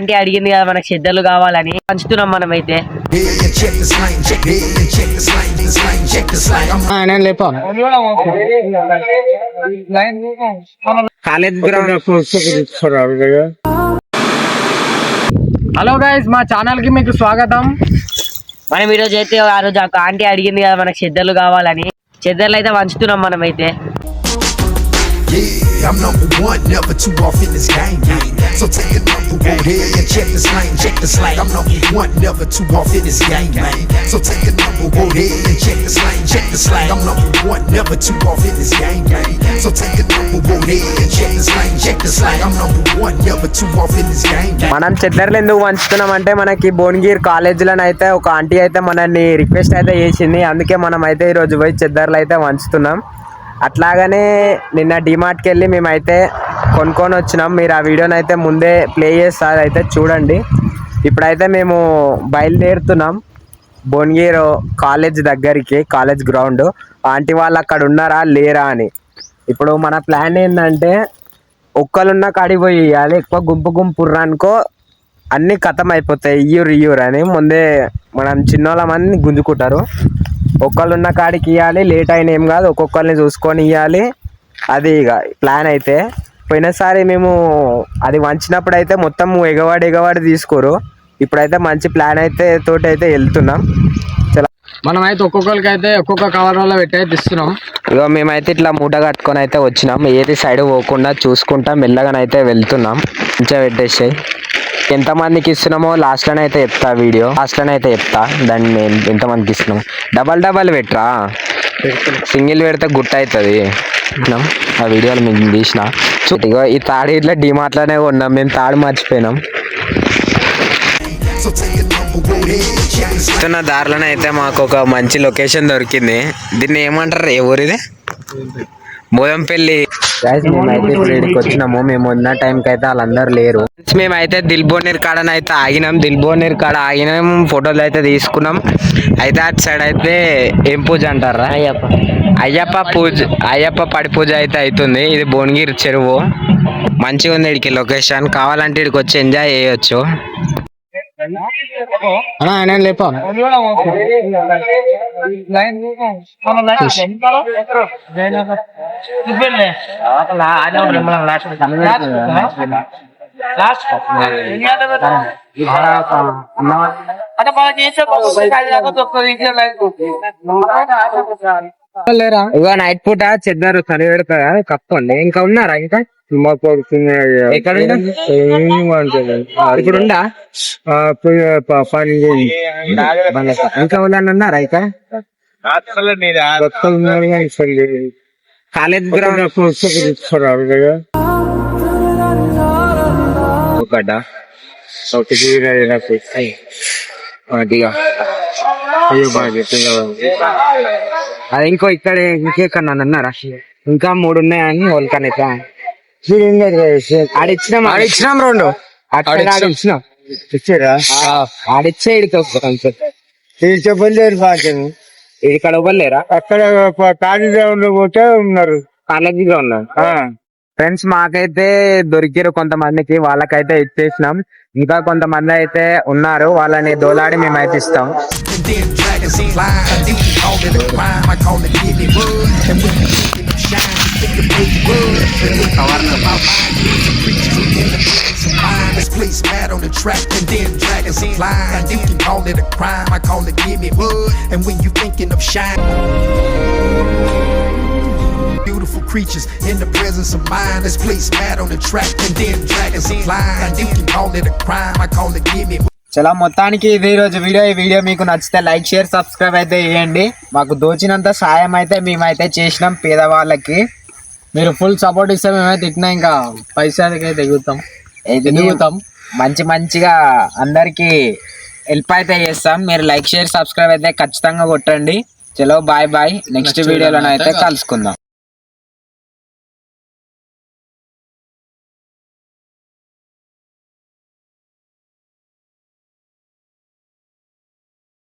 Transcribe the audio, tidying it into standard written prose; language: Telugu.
అంటే అడిగింది కదా మనకు శ్రద్ధలు కావాలని పంచుతున్నాం మనమైతే. హలో గైస్, మా ఛానల్ కి మీకు స్వాగతం. మనం ఈరోజు అయితే ఆ రోజు ఆంటీ అడిగింది కదా మనకు శ్రద్ధలు కావాలని శ్రద్ధలు అయితే పంచుతున్నాం మనమైతే. Yeah, I'm number one, never too off in this game. So take a number one here and check the slang, check the slang. I'm number one, never too off in this game, man. So take a number one here and check the slang, check the slang. I'm number one, never too off in this game, man. So take a number one here and check the slang, check the slang. I'm number one, never too off in this game. మనం చెద్దర్లు ఎందుకు పంచుతున్నాం అంటే మనకి భువనగిరి కాలేజీలో అయితే ఒక ఆంటీ అయితే మనల్ని రిక్వెస్ట్ అయితే చేసింది. అందుకే మనం అయితే ఈరోజు పోయి చెద్దర్లు అయితే పంచుతున్నాం. అట్లాగనే నిన్న డిమార్ట్కి వెళ్ళి మేమైతే కొనుక్కొని వచ్చినాం. మీరు ఆ వీడియోని అయితే ముందే ప్లే చేస్తారు, అయితే చూడండి. ఇప్పుడైతే మేము బయలుదేరుతున్నాం భువనగిరి కాలేజ్ దగ్గరికి, కాలేజ్ గ్రౌండ్. ఆంటీ వాళ్ళు అక్కడ ఉన్నారా లేరా అని. ఇప్పుడు మన ప్లాన్ ఏంటంటే ఒక్కరున్న కాడికి పోయి ఇవ్వాలి. ఎక్కువ గుంపు గుంపుర్రనుకో అన్నీ ఖతం అయిపోతాయి, ఇయ్యూరు అని ముందే మనం చిన్నోళ్ళమని గుంజుకుంటారు. ఒక్కళ్ళున్న కాడికి ఇవ్వాలి, లేట్ అయిన ఏం కాదు, ఒక్కొక్కరిని చూసుకొని ఇవ్వాలి. అది ఇక ప్లాన్. అయితే పోయినసారి మేము అది వంచినప్పుడు అయితే మొత్తం ఎగవాడి తీసుకోరు. ఇప్పుడైతే మంచి ప్లాన్ అయితే తోటి అయితే వెళ్తున్నాం. మనం అయితే ఒక్కొక్కరికి అయితే ఒక్కొక్క కవర్లో పెట్టి అయితే ఇస్తున్నాం. ఇక మేమైతే ఇట్లా మూట కట్టుకొని అయితే వచ్చినాం. ఏది సైడ్ పోకుండా చూసుకుంటా మెల్లగానైతే వెళ్తున్నాం. మంచిగా పెట్టేసాయి. ఎంతమందికి ఇస్తున్నామో లాస్ట్లోనే అయితే చెప్తా, వీడియో లాస్ట్లోనే అయితే చెప్తా. దాన్ని మేము ఎంతమందికి ఇస్తున్నాం. డబల్ పెట్టరా, సింగిల్ పెడితే గుట్ట అవుతుంది. ఆ వీడియోలు మేము తీసిన. ఇగో ఈ తాడు ఇట్లా డిమార్ట్లోనే కొన్నాం మేము. తాడు మర్చిపోయినాం. ఇస్తున్న దారిలోనే అయితే మాకు ఒక మంచి లొకేషన్ దొరికింది. దీన్ని ఏమంటారు, ఎవరిది? బోదంపల్లి. మేమైతే ఇప్పుడు ఇక్కడికి వచ్చినాము. మేము ఉన్న టైంకి అయితే వాళ్ళందరూ లేరు. మేమైతే దిల్బోనీర్ కాడనైతే ఆగినాం. దిల్బోనీర్ కాడ ఆగినాం, ఫోటోలు అయితే తీసుకున్నాం. అయితే అటు సైడ్ అయితే ఏం పూజ అంటారా, అయ్యప్ప పడి పూజ అయితే అవుతుంది. ఇది భువనగిరి చెరువు. మంచిగా ఉంది ఇక్కడికి లొకేషన్. కావాలంటే ఇక్కడికి వచ్చి ఎంజాయ్ చేయొచ్చు. లేపా లేరా. ఇక నైట్ పూట చెద్దరు చలి పెడతా కప్పండి. ఇంకా ఉన్నారా? ఇంకా ఇప్పుడు ఉండా పని ఇంకా వాళ్ళని ఉన్నారా? ఇక కాలేజ్ గ్రౌండ్ అది ఇంకో ఇక్కడ ఇంకెక్కడ అన్నారా? ఇంకా 3 ఉన్నాయని వాళ్ళకని ఆడిచ్చినాం 2 ఆడిచ్చినాం. ఇచ్చారా? ఆడిచ్చే చెప్పలేరు. ఇక్కడ ఇవ్వలేరా? అక్కడ కాలేజీ గ్రౌండ్ లో పోతే ఉన్నారు. కాలేజీ గ్రౌండ్ ఫ్రెండ్స్ మాకైతే దొరికారు కొంతమందికి, వాళ్ళకైతే ఇచ్చేసినాం. ఇంకా కొంతమంది అయితే ఉన్నారు, వాళ్ళని దోలాడి మేమైతే ఇస్తాం. Beautiful creatures in the presence of mind. This place mad on the track and then dragons flying. You can call it a crime, I call it give me. చాలా మొత్తానికి ఇది రోజు వీడియో. ఈ వీడియో మీకు నచ్చితే లైక్, షేర్, సబ్స్క్రైబ్ అయితే చేయండి. మాకు దోచినంత సాయం అయితే మేమైతే చేసినాం పేదవాళ్ళకి. మీరు ఫుల్ సపోర్ట్ ఇస్తే మేమైతే ఇట్లా ఇంకా పైసలకి అయితే ఎగుతాం. మంచిగా అందరికి హెల్ప్ అయితే చేస్తాం. మీరు లైక్, షేర్, సబ్స్క్రైబ్ అయితే ఖచ్చితంగా కొట్టండి. చలో బాయ్. నెక్స్ట్ వీడియోలో అయితే కలుసుకుందాం.